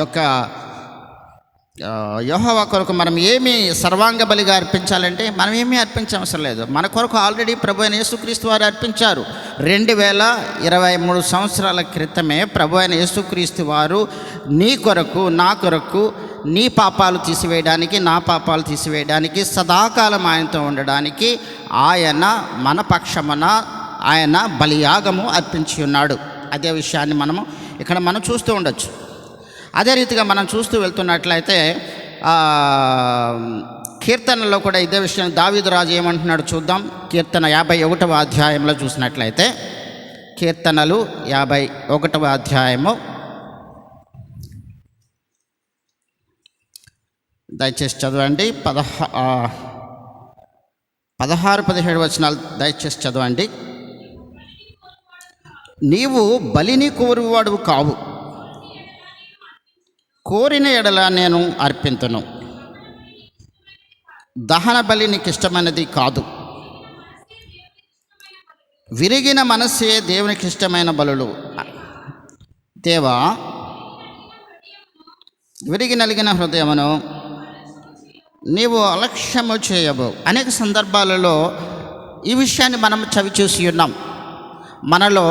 యొక్క యెహోవా కొరకు మనం ఏమి సర్వాంగ బలిగా అర్పించాలంటే మనం ఏమీ అర్పించవసరం లేదు. మన కొరకు ఆల్రెడీ ప్రభు అయిన యేసుక్రీస్తు వారు అర్పించారు. 2023 సంవత్సరాల క్రితమే ప్రభు అయిన యేసుక్రీస్తు వారు నీ కొరకు నా కొరకు నీ పాపాలు తీసివేయడానికి నా పాపాలు తీసివేయడానికి సదాకాలం ఆయనతో ఉండడానికి ఆయన మన పక్షమున ఆయన బలియాగము అర్పించి ఉన్నాడు. అదే విషయాన్ని మనం చూస్తూ ఉండొచ్చు. అదే రీతిగా మనం చూస్తూ వెళ్తున్నట్లయితే కీర్తనలో కూడా ఇదే విషయం దావీదు రాజు ఏమంటున్నాడు చూద్దాం. కీర్తన 51వ అధ్యాయంలో చూసినట్లయితే కీర్తనలు 51వ అధ్యాయము దయచేసి చదవండి. 16-17 వచనాలు దయచేసి చదవండి. నీవు బలిని కోరువాడువు కావు, కోరిన ఎడల నేను అర్పింతును. దహన బలి నీకు ఇష్టమైనది కాదు. విరిగిన మనస్సే దేవునికి ఇష్టమైన బలులు. దేవా, విరిగి నలిగిన హృదయమును నీవు అలక్ష్యము చేయబో. అనేక సందర్భాలలో ఈ విషయాన్ని మనం చవి చూసి ఉన్నాం. మనలో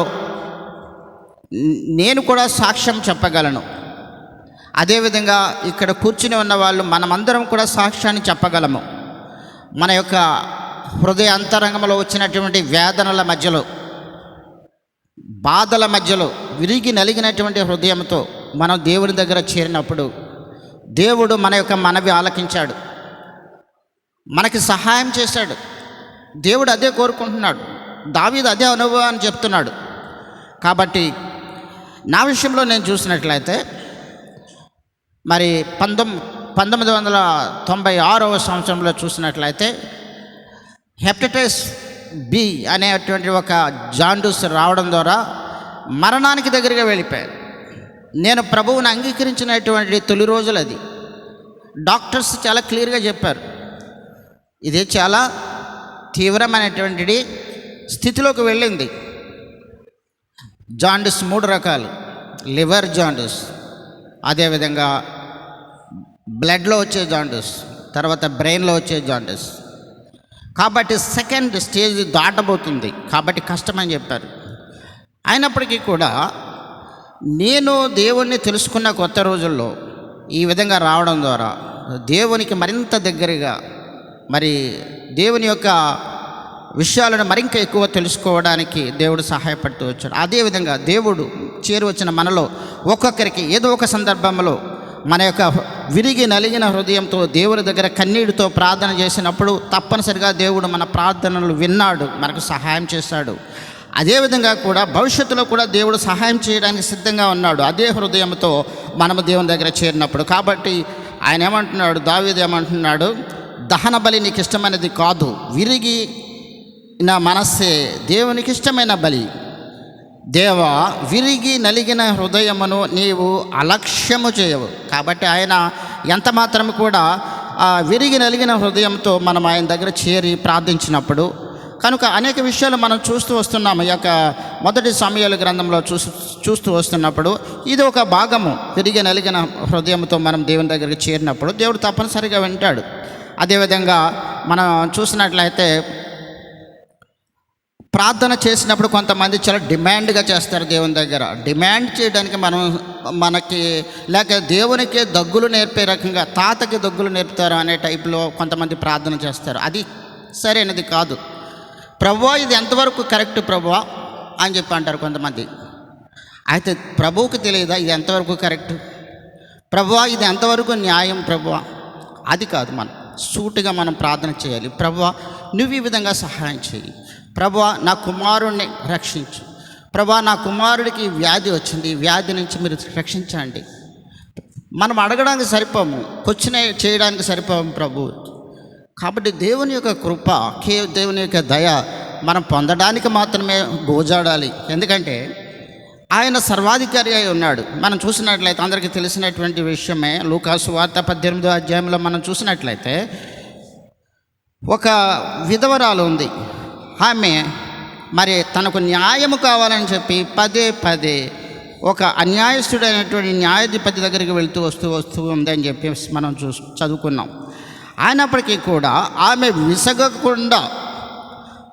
నేను కూడా సాక్ష్యం చెప్పగలను. అదేవిధంగా ఇక్కడ కూర్చుని ఉన్న వాళ్ళు మనమందరం కూడా సాక్ష్యాన్ని చెప్పగలము. మన యొక్క హృదయ అంతరంగంలో వచ్చినటువంటి వేదనల మధ్యలో, బాధల మధ్యలో విరిగి నలిగినటువంటి హృదయంతో మనం దేవుని దగ్గర చేరినప్పుడు దేవుడు మన యొక్క మనవి ఆలకించాడు, మనకి సహాయం చేశాడు. దేవుడు అదే కోరుకుంటున్నాడు. దావీదు అదే అనుభవాన్ని చెప్తున్నాడు. కాబట్టి నా విషయంలో నేను చూసినట్లయితే మరి 1996వ సంవత్సరంలో చూసినట్లయితే హెపటైటిస్ బి అనేటువంటి ఒక జాండూస్ రావడం ద్వారా మరణానికి దగ్గరగా వెళ్ళిపోయారు. నేను ప్రభువుని అంగీకరించినటువంటి తొలి రోజులు అది. డాక్టర్స్ చాలా క్లియర్గా చెప్పారు, ఇది చాలా తీవ్రమైనటువంటి స్థితిలోకి వెళ్ళింది. జాండీస్ 3 రకాలు: లివర్ జాండీస్, అదేవిధంగా బ్లడ్లో వచ్చే జాండీస్, తర్వాత బ్రెయిన్లో వచ్చే జాండీస్. కాబట్టి సెకండ్ స్టేజ్ దాటబోతుంది, కాబట్టి కష్టమని చెప్పారు. అయినప్పటికీ కూడా నేను దేవుణ్ణి తెలుసుకున్న కొత్త రోజుల్లో ఈ విధంగా రావడం ద్వారా దేవునికి మరింత దగ్గరగా, మరి దేవుని యొక్క విషయాలను మరింత ఎక్కువ తెలుసుకోవడానికి దేవుడు సహాయపడుతూ వచ్చాడు. అదేవిధంగా దేవుడు చేరువచ్చిన మనలో ఒక్కొక్కరికి ఏదో ఒక సందర్భంలో మన యొక్క విరిగి నలిగిన హృదయంతో దేవుని దగ్గర కన్నీటితో ప్రార్థన చేసినప్పుడు తప్పనిసరిగా దేవుడు మన ప్రార్థనలు విన్నాడు, మనకు సహాయం చేశాడు. అదేవిధంగా కూడా భవిష్యత్తులో కూడా దేవుడు సహాయం చేయడానికి సిద్ధంగా ఉన్నాడు, అదే హృదయంతో మనము దేవుని దగ్గర చేరినప్పుడు. కాబట్టి ఆయన ఏమంటున్నాడు, దావీదు ఏమంటున్నాడు, దహన బలి నీకు ఇష్టమైనది కాదు, విరిగి నా మనస్సే దేవునికి ఇష్టమైన బలి. దేవా, విరిగి నలిగిన హృదయమును నీవు అలక్ష్యము చేయవు. కాబట్టి ఆయన ఎంత మాత్రం కూడా విరిగి నలిగిన హృదయంతో మనం ఆయన దగ్గర చేరి ప్రార్థించినప్పుడు, కనుక అనేక విషయాలు మనం చూస్తూ వస్తున్నాము. ఈ యొక్క మొదటి సమూయేలు గ్రంథంలో చూస్తూ వస్తున్నప్పుడు ఇది ఒక భాగము. విరిగి నలిగిన హృదయంతో మనం దేవుని దగ్గరికి చేరినప్పుడు దేవుడు తప్పనిసరిగా వింటాడు. అదేవిధంగా మనం చూసినట్లయితే ప్రార్థన చేసినప్పుడు కొంతమంది చాలా డిమాండ్గా చేస్తారు దేవుని దగ్గర. డిమాండ్ చేయడానికి మనకి లేక దేవునికి దగ్గులు నేర్పే రకంగా తాతకి దగ్గులు నేర్పుతారు అనే టైప్లో కొంతమంది ప్రార్థన చేస్తారు. అది సరైనది కాదు. ప్రభువా, ఇది ఎంతవరకు కరెక్ట్ ప్రభువా అని చెప్పి అంటారు కొంతమంది. అయితే ప్రభువుకి తెలియదా ఇది ఎంతవరకు కరెక్ట్? ప్రభువా, ఇది ఎంతవరకు న్యాయం ప్రభువా? అది కాదు. మనం సూటిగా మనం ప్రార్థన చేయాలి. ప్రభువా, నువ్వు ఈ విధంగా సహాయం చేయి. ప్రభువా, నా కుమారుణ్ణి రక్షించు. ప్రభువా, నా కుమారుడికి వ్యాధి వచ్చింది, ఈ వ్యాధి నుంచి మీరు రక్షించండి. మనం అడగడానికి సరిపోము, క్వశ్చన్ చేయడానికి సరిపోము ప్రభు. కాబట్టి దేవుని యొక్క కృప, దేవుని యొక్క దయ మనం పొందడానికి మాత్రమే గోజాడాలి. ఎందుకంటే ఆయన సర్వాధికారి అయి ఉన్నాడు. మనం చూసినట్లయితే అందరికీ తెలిసినటువంటి విషయమే, లూకా సువార్త 18వ అధ్యాయంలో మనం చూసినట్లయితే ఒక విధవరాలు ఉంది. ఆమె మరి తనకు న్యాయము కావాలని చెప్పి పదే ఒక అన్యాయస్తుడైనటువంటి న్యాయాధిపతి దగ్గరికి వస్తూ ఉందని చెప్పి మనం చదువుకున్నాం. అయినప్పటికీ కూడా ఆమె విసగకుండా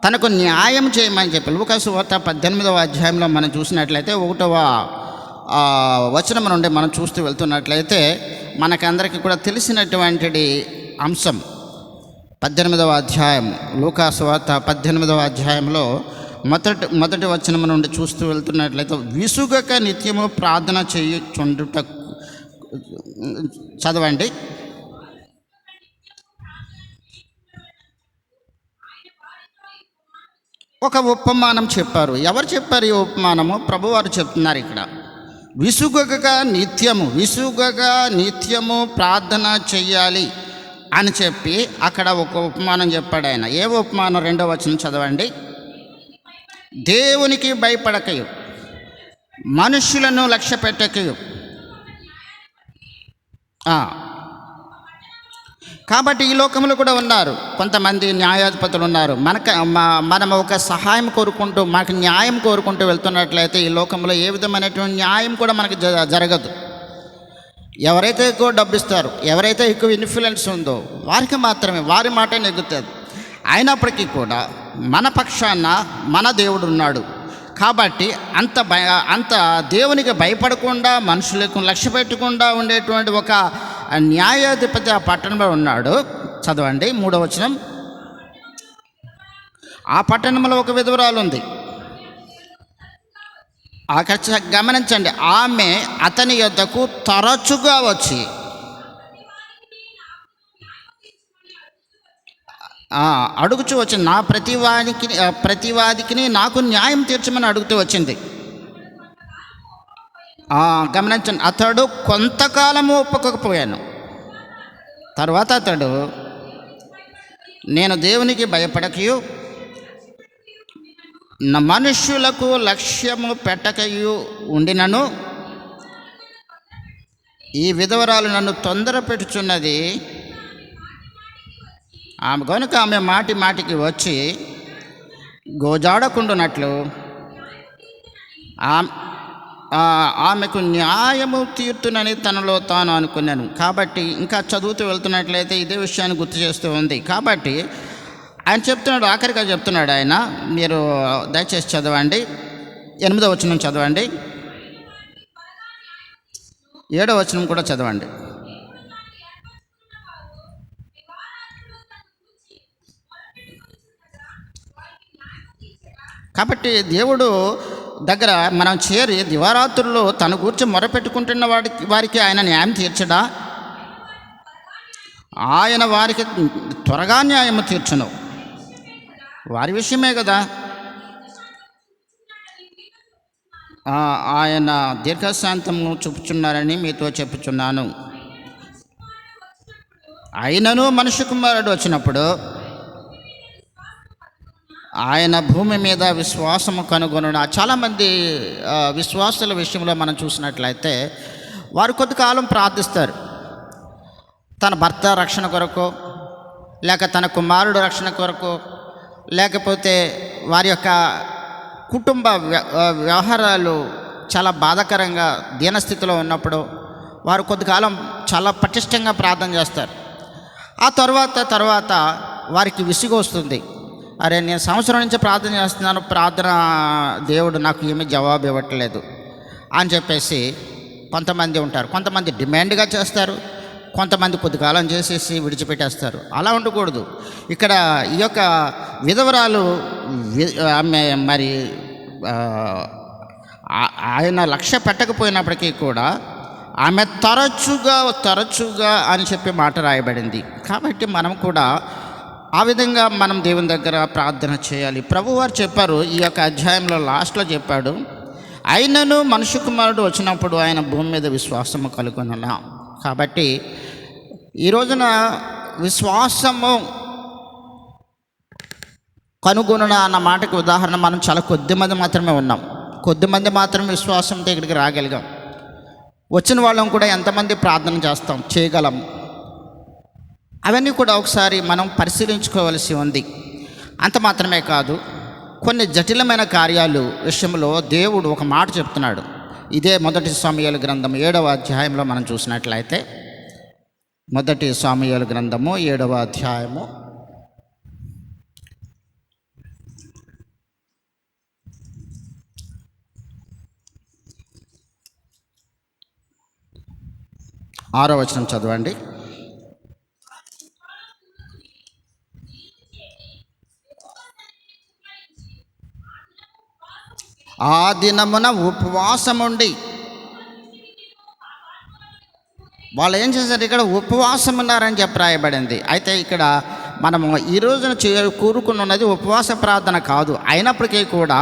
తనకు న్యాయం చేయమని చెప్పి లూకా సువార్త 18వ అధ్యాయంలో మనం చూసినట్లయితే 1వ వచనం నుండి మనం చూస్తూ వెళ్తున్నట్లయితే మనకందరికీ కూడా తెలిసినటువంటి అంశం. 18వ అధ్యాయం లూకా సువార్త 18వ అధ్యాయంలో మొదటి వచనం నుండి చూస్తూ వెళ్తున్నట్లయితే, విసుగక నిత్యము ప్రార్థన చేయుచుండుట. చదవండి. ఒక ఉపమానం చెప్పారు. ఎవరు చెప్పారు ఈ ఉపమానము? ప్రభువారు చెప్తున్నారు ఇక్కడ. విసుగక నిత్యము ప్రార్థన చెయ్యాలి అని చెప్పి అక్కడ ఒక ఉపమానం చెప్పాడు ఆయన. ఏ ఉపమానం? 2వ వచనం చదవండి. దేవునికి భయపడకయు, మనుష్యులను లక్ష్య పెట్టకయు. కాబట్టి ఈ లోకంలో కూడా ఉన్నారు కొంతమంది న్యాయాధిపతులు ఉన్నారు. మనం ఒక సహాయం కోరుకుంటూ, మనకు న్యాయం కోరుకుంటూ వెళ్తున్నట్లయితే ఈ లోకంలో ఏ విధమైనటువంటి న్యాయం కూడా మనకి జరగదు. ఎవరైతే ఎక్కువ డబ్బు ఇస్తారో, ఎవరైతే ఎక్కువ ఇన్ఫ్లుయెన్స్ ఉందో వారికి మాత్రమే, వారి మాట నెగ్గుతుంది. అయినప్పటికీ కూడా మన పక్షాన మన దేవుడు ఉన్నాడు. కాబట్టి అంత దేవునికి భయపడకుండా, మనుషులకు లక్ష్య పెట్టకుండా ఉండేటువంటి ఒక న్యాయాధిపతి ఆ పట్టణంలో ఉన్నాడు. చదవండి 3వ వచనం. ఆ పట్టణంలో ఒక విధవరాలు ఉంది. గమనించండి, ఆమె అతని యొద్దకు తరచుగా వచ్చి అడుగుచూ వచ్చింది. నా ప్రతివాదికి నాకు న్యాయం తీర్చమని అడుగుతూ వచ్చింది. గమనించండి, అతడు కొంతకాలము ఒప్పుకోకపోయాను. తర్వాత అతడు, నేను దేవునికి భయపడకయు మనుష్యులకు లక్ష్యము పెట్టకయు ఉండినను ఈ విధవరాలు నన్ను తొందర పెట్టుచున్నది. ఆమె కనుక ఆమె మాటి మాటికి వచ్చి గోజాడకుండునట్లు ఆమెకు న్యాయము తీర్తునని తనలో తాను అనుకున్నాను. కాబట్టి ఇంకా చదువుతూ వెళ్తున్నట్లయితే ఇదే విషయాన్ని గుర్తు చేస్తూ ఉంది. కాబట్టి ఆయన చెప్తున్నాడు, ఆఖరిగా చెప్తున్నాడు ఆయన, మీరు దయచేసి చదవండి, 8వ వచనం చదవండి, 7వ వచనం కూడా చదవండి. కాబట్టి దేవుడు దగ్గర మనం చేరి దివారాత్రుల్లో తన గురించి మొరపెట్టుకుంటున్న వారికి ఆయన న్యాయం తీర్చడా? ఆయన వారికి త్వరగా న్యాయము తీర్చును. వారి విషయమే కదా. ఆయన దీర్ఘశాంతము చూపుచున్నారని మీతో చెప్పుచున్నాను. అయినను మనుష్య కుమారుడు వచ్చినప్పుడు ఆయన భూమి మీద విశ్వాసము కనుగొనుట. చాలామంది విశ్వాసుల విషయంలో మనం చూసినట్లయితే వారు కొద్దికాలం ప్రార్థిస్తారు, తన భర్త రక్షణ కొరకు, లేక తన కుమారుడు రక్షణ కొరకు, లేకపోతే వారి యొక్క కుటుంబ వ్యవహారాలు చాలా బాధాకరంగా దీనస్థితిలో ఉన్నప్పుడు వారు కొద్దికాలం చాలా పటిష్టంగా ప్రార్థన చేస్తారు. ఆ తర్వాత వారికి విసుగు వస్తుంది. అరే, నేను సంవత్సరం నుంచి ప్రార్థన చేస్తున్నాను, ప్రార్థన దేవుడు నాకు ఏమీ జవాబు ఇవ్వట్లేదు అని చెప్పేసి కొంతమంది ఉంటారు. కొంతమంది డిమాండ్గా చేస్తారు, కొంతమంది కొద్దికాలం చేసేసి విడిచిపెట్టేస్తారు. అలా ఉండకూడదు. ఇక్కడ ఈ యొక్క విధవరాలు ఆమె మరి ఆయన లక్ష్య పెట్టకపోయినప్పటికీ కూడా ఆమె తరచుగా అని చెప్పి మాట రాయబడింది. కాబట్టి మనం కూడా ఆ విధంగా మనం దేవుని దగ్గర ప్రార్థన చేయాలి. ప్రభువారు చెప్పారు, ఈ యొక్క అధ్యాయంలో లాస్ట్లో చెప్పాడు, అయినను మనుష్య కుమారుడు వచ్చినప్పుడు ఆయన భూమి మీద విశ్వాసము కలుగొనలా. కాబట్టి ఈ రోజున విశ్వాసము కనుగొనడం అన్న మాటకి ఉదాహరణ మనం చాలా కొద్దిమంది మాత్రమే ఉన్నాం. కొద్దిమంది మాత్రమే విశ్వాసంతో ఇక్కడికి రాగలిగాం. వచ్చిన వాళ్ళం కూడా ఎంతమంది ప్రార్థన చేయగలం, అవన్నీ కూడా ఒకసారి మనం పరిశీలించుకోవలసి ఉంది. అంత మాత్రమే కాదు, కొన్ని జటిలమైన కార్యాలు విషయంలో దేవుడు ఒక మాట చెప్తున్నాడు. ఇదే 1 సమూయేలు గ్రంథం 7వ అధ్యాయంలో మనం చూసినట్లయితే, 1 సమూయేలు గ్రంథము 7వ అధ్యాయము 6వ వచనం చదవండి. ఆ దినమున ఉపవాసముండి, వాళ్ళు ఏం చేశారు, ఇక్కడ ఉపవాసం ఉన్నారని చెప్పి రాయబడింది. అయితే ఇక్కడ మనము ఈ రోజున కూరుకుని ఉన్నది ఉపవాస ప్రార్థన కాదు. అయినప్పటికీ కూడా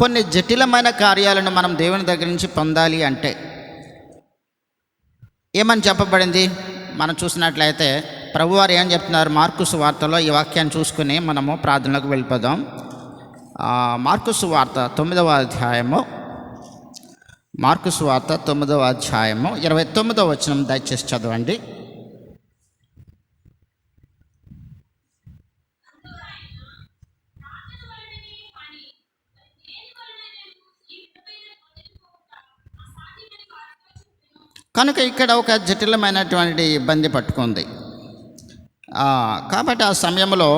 కొన్ని జటిలమైన కార్యాలను మనం దేవుని దగ్గర నుంచి పొందాలి అంటే ఏమని చెప్పబడింది మనం చూసినట్లయితే, ప్రభువారు ఏం చెప్తున్నారు మార్కు సువార్తలో, ఈ వాక్యాన్ని చూసుకుని మనము ప్రార్థనలకు వెళ్ళిపోదాం. మార్కు సువార్త 9వ అధ్యాయము, మార్కు సువార్త 9వ అధ్యాయము 29వ వచనం దయచేసి చదవండి. కనుక ఇక్కడ ఒక జటిలమైనటువంటి ఇబ్బంది పట్టుకుంది. కాబట్టి ఆ సమయంలో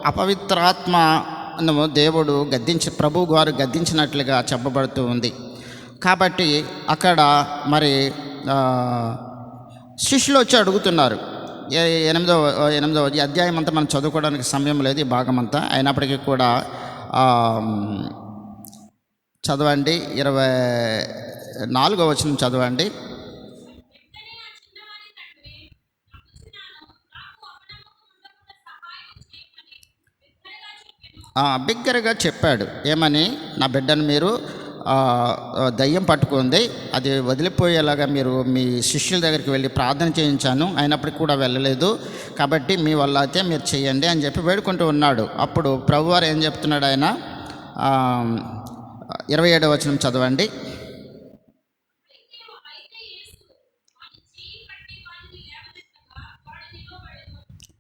అపవిత్రాత్మను దేవుడు ప్రభువు గారు గద్దించినట్లుగా చెప్పబడుతూ ఉంది. కాబట్టి అక్కడ మరి శిష్యులు వచ్చి అడుగుతున్నారు. 8వ అధ్యాయం అంతా మనం చదువుకోవడానికి సమయం లేదు, ఈ భాగం అంతా. అయినప్పటికీ కూడా చదవండి, 24వ వచనం చదవండి. బిగ్గరగా చెప్పాడు, ఏమని, నా బిడ్డను మీరు దయ్యం పట్టుకుంది, అది వదిలిపోయేలాగా మీరు మీ శిష్యుల దగ్గరికి వెళ్ళి ప్రార్థన చేయించాను, అయినప్పటికీ కూడా వెళ్ళలేదు, కాబట్టి మీ వల్ల అయితే మీరు చేయండి అని చెప్పి వేడుకుంటూ ఉన్నాడు. అప్పుడు ప్రభువారు ఏం చెప్తున్నాడు, ఆయన 27వ వచనం చదవండి.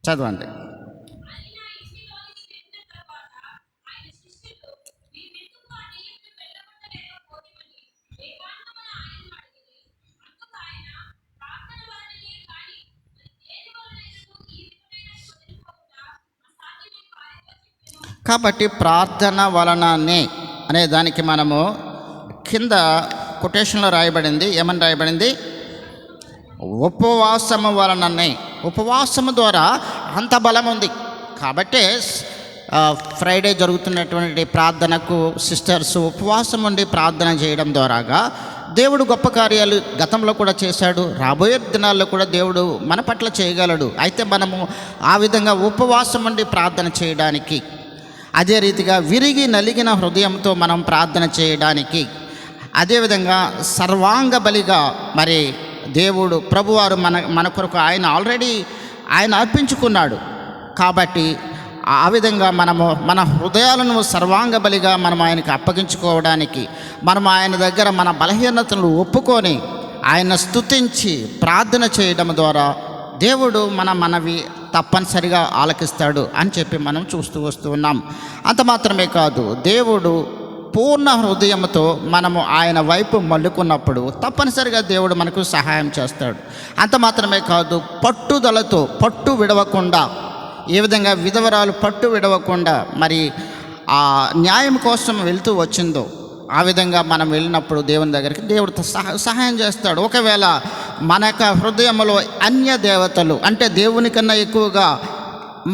చదవండి. కాబట్టి ప్రార్థన వలననే అనే దానికి మనము కింద కొటేషన్లో రాయబడింది. ఏమని రాయబడింది? ఉపవాసము వలననే. ఉపవాసము ద్వారా అంత బలం ఉంది. కాబట్టే ఫ్రైడే జరుగుతున్నటువంటి ప్రార్థనకు సిస్టర్స్ ఉపవాసం ఉండి ప్రార్థన చేయడం ద్వారాగా దేవుడు గొప్ప కార్యాలు గతంలో కూడా చేశాడు, రాబోయే దినాల్లో కూడా దేవుడు మన పట్ల చేయగలడు. అయితే మనము ఆ విధంగా ఉపవాసం ఉండి ప్రార్థన చేయడానికి, అదే రీతిగా విరిగి నలిగిన హృదయంతో మనం ప్రార్థన చేయడానికి, అదేవిధంగా సర్వాంగ బలిగా మరి దేవుడు ప్రభువారు మన కొరకు ఆయన అర్పించుకున్నాడు. కాబట్టి ఆ విధంగా మనము మన హృదయాలను సర్వాంగ బలిగా మనం ఆయనకి అప్పగించుకోవడానికి, మనం ఆయన దగ్గర మన బలహీనతలను ఒప్పుకొని ఆయన స్తుతించి ప్రార్థన చేయడం ద్వారా దేవుడు మనవి తప్పనిసరిగా ఆలకిస్తాడు అని చెప్పి మనం చూస్తూ వస్తూ ఉన్నాం. అంత మాత్రమే కాదు, దేవుడు పూర్ణ హృదయంతో మనము ఆయన వైపు మళ్ళుకున్నప్పుడు తప్పనిసరిగా దేవుడు మనకు సహాయం చేస్తాడు. అంత మాత్రమే కాదు, పట్టుదలతో పట్టు విడవకుండా, ఏ విధంగా విధవరాలు పట్టు విడవకుండా మరి ఆ న్యాయం కోసం వెళ్తూ వచ్చిందో ఆ విధంగా మనం వెళ్ళినప్పుడు దేవుని దగ్గరికి దేవుడు సహాయం చేస్తాడు. ఒకవేళ మన యొక్క హృదయంలో అన్య దేవతలు అంటే దేవుని కన్నా ఎక్కువగా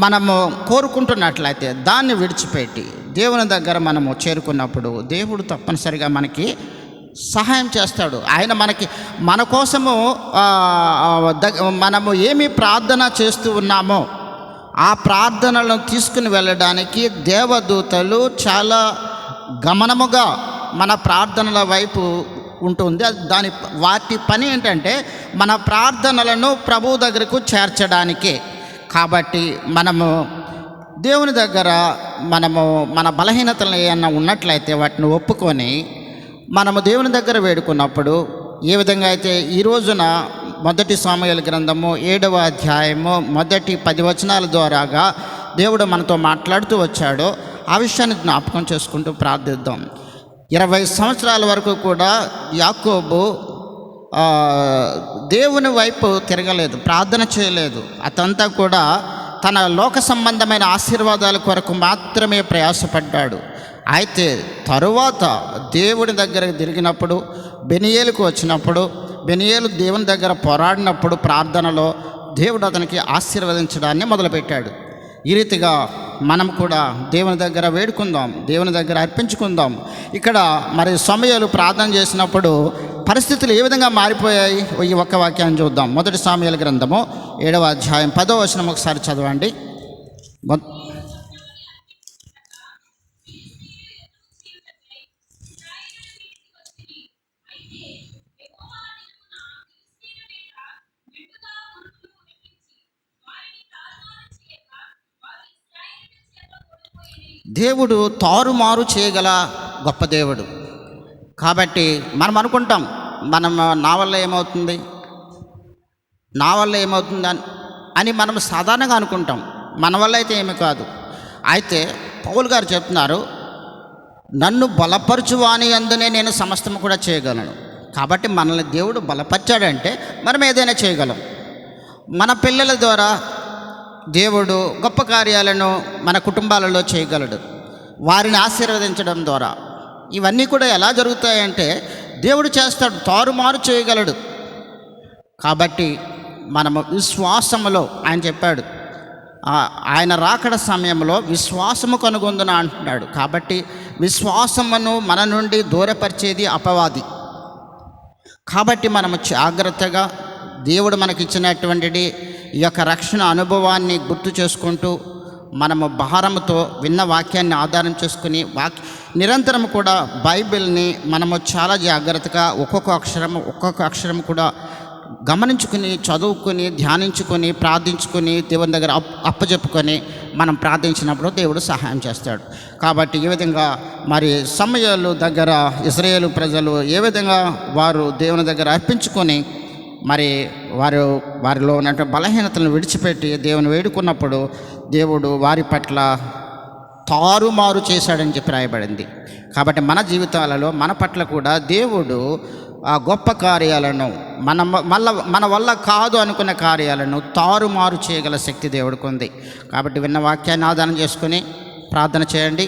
మనము కోరుకుంటున్నట్లయితే దాన్ని విడిచిపెట్టి దేవుని దగ్గర మనము చేరుకున్నప్పుడు దేవుడు తప్పనిసరిగా మనకి సహాయం చేస్తాడు. ఆయన మన కోసము మనము ఏమి ప్రార్థన చేస్తూ ఉన్నామో ఆ ప్రార్థనలను తీసుకుని వెళ్ళడానికి దేవదూతలు చాలా గమనముగా మన ప్రార్థనల వైపు ఉంటుంది. వాటి పని ఏంటంటే మన ప్రార్థనలను ప్రభువు దగ్గరకు చేర్చడానికే. కాబట్టి మనము దేవుని దగ్గర మన బలహీనతలు ఏమన్నా ఉన్నట్లయితే వాటిని ఒప్పుకొని మనము దేవుని దగ్గర వేడుకున్నప్పుడు, ఏ విధంగా అయితే ఈ రోజున 1 సమూయేలు గ్రంథము 7వ అధ్యాయము మొదటి 10 వచనాల ద్వారాగా దేవుడు మనతో మాట్లాడుతూ వచ్చాడో ఆ విషయాన్ని జ్ఞాపకం చేసుకుంటూ ప్రార్థిద్దాం. 20 సంవత్సరాల వరకు కూడా యాకోబు దేవుని వైపు తిరగలేదు, ప్రార్థన చేయలేదు. అతంతా కూడా తన లోక సంబంధమైన ఆశీర్వాదాల కొరకు మాత్రమే ప్రయాసపడ్డాడు. అయితే తరువాత దేవుని దగ్గరకు తిరిగినప్పుడు, బెనియేలుకు వచ్చినప్పుడు, బెనియేలు దేవుని దగ్గర పోరాడినప్పుడు ప్రార్థనలో దేవుడు అతనికి ఆశీర్వదించడాన్ని మొదలుపెట్టాడు. ఈ రీతిగా మనం కూడా దేవుని దగ్గర వేడుకుందాం, దేవుని దగ్గర అర్పించుకుందాం. ఇక్కడ మరి సమూయేలు ప్రార్థన చేసినప్పుడు పరిస్థితులు ఏ విధంగా మారిపోయాయి ఈ ఒక్క వాక్యాన్ని చూద్దాం. 1 సమూయేలు గ్రంథము 7వ అధ్యాయం 10వ వచనం ఒకసారి చదవండి. దేవుడు తారుమారు చేయగల గొప్ప దేవుడు. కాబట్టి మనం అనుకుంటాం, నా వల్ల ఏమవుతుంది అని మనం సాధారణంగా అనుకుంటాం. మన వల్ల అయితే ఏమీ కాదు. అయితే పౌలు గారు చెప్తున్నారు, నన్ను బలపరచువాని అందునే నేను సమస్తము కూడా చేయగలను. కాబట్టి మనల్ని దేవుడు బలపరిచాడంటే మనం ఏదైనా చేయగలం. మన పిల్లల ద్వారా దేవుడు గొప్ప కార్యాలను మన కుటుంబాలలో చేయగలడు, వారిని ఆశీర్వదించడం ద్వారా. ఇవన్నీ కూడా ఎలా జరుగుతాయంటే దేవుడు చేస్తాడు, తారుమారు చేయగలడు. కాబట్టి మనము విశ్వాసములో, ఆయన చెప్పాడు ఆయన రాకడ సమయంలో విశ్వాసము కనుగొందున అంటున్నాడు. కాబట్టి విశ్వాసమును మన నుండి దూరపరిచేది అపవాది. కాబట్టి మనము జాగ్రత్తగా దేవుడు మనకిచ్చినటువంటి ఈ యొక్క రక్షణ అనుభవాన్ని గుర్తు చేసుకుంటూ మనము భారముతో విన్న వాక్యాన్ని ఆధారం చేసుకుని నిరంతరం కూడా బైబిల్ని మనము చాలా జాగ్రత్తగా ఒక్కొక్క అక్షరం కూడా గమనించుకుని, చదువుకొని, ధ్యానించుకొని, ప్రార్థించుకొని, దేవుని దగ్గర అప్పచెప్పుకొని మనం ప్రార్థించినప్పుడు దేవుడు సహాయం చేస్తాడు. కాబట్టి ఈ విధంగా మరి సమయాలు దగ్గర ఇశ్రాయేలు ప్రజలు ఏ విధంగా వారు దేవుని దగ్గర అర్పించుకొని మరి వారిలో ఉన్నటువంటి బలహీనతలను విడిచిపెట్టి దేవుని వేడుకున్నప్పుడు దేవుడు వారి పట్ల తారుమారు చేశాడని చెప్పి రాయబడింది. కాబట్టి మన జీవితాలలో మన పట్ల కూడా దేవుడు ఆ గొప్ప కార్యాలను మన వల్ల కాదు అనుకున్న కార్యాలను తారుమారు చేయగల శక్తి దేవుడికి ఉంది. కాబట్టి విన్న వాక్యాన్ని ఆధారం చేసుకొని ప్రార్థన చేయండి.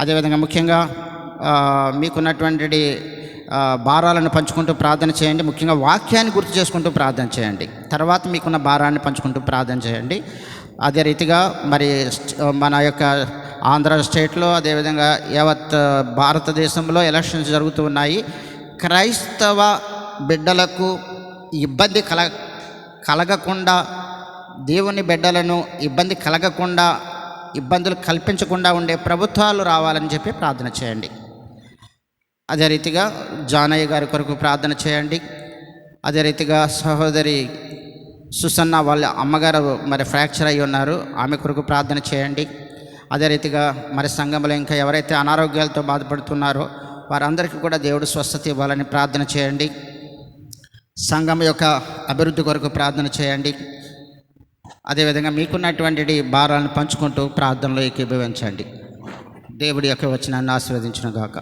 అదేవిధంగా ముఖ్యంగా మీకున్నటువంటి భారాలను పంచుకుంటూ ప్రార్థన చేయండి. ముఖ్యంగా వాక్యాన్ని గుర్తు చేసుకుంటూ ప్రార్థన చేయండి. తర్వాత మీకున్న భారాన్ని పంచుకుంటూ ప్రార్థన చేయండి. అదే రీతిగా మరి మన యొక్క ఆంధ్ర స్టేట్లో, అదేవిధంగా యావత్ భారతదేశంలో ఎలక్షన్స్ జరుగుతూ ఉన్నాయి. క్రైస్తవ బిడ్డలకు ఇబ్బంది కలగకుండా, దేవుని బిడ్డలను ఇబ్బంది కలగకుండా, ఇబ్బందులు కల్పించకుండా ఉండే ప్రభుత్వాలు రావాలని చెప్పి ప్రార్థన చేయండి. అదే రీతిగా జానయ్య గారి కొరకు ప్రార్థన చేయండి. అదే రీతిగా సహోదరి సుసన్న వాళ్ళ అమ్మగారు మరి ఫ్రాక్చర్ అయ్యి ఉన్నారు, ఆమె కొరకు ప్రార్థన చేయండి. అదే రీతిగా మరి సంఘంలో ఇంకా ఎవరైతే అనారోగ్యాలతో బాధపడుతున్నారో వారందరికీ కూడా దేవుడు స్వస్థత ఇవ్వాలని ప్రార్థన చేయండి. సంఘం యొక్క అభివృద్ధి కొరకు ప్రార్థన చేయండి. అదేవిధంగా మీకున్నటువంటి భారాలను పంచుకుంటూ ప్రార్థనలో ఏకీభవించండి. దేవుడి యొక్క వచనాన్ని ఆశీర్వదించును గాక.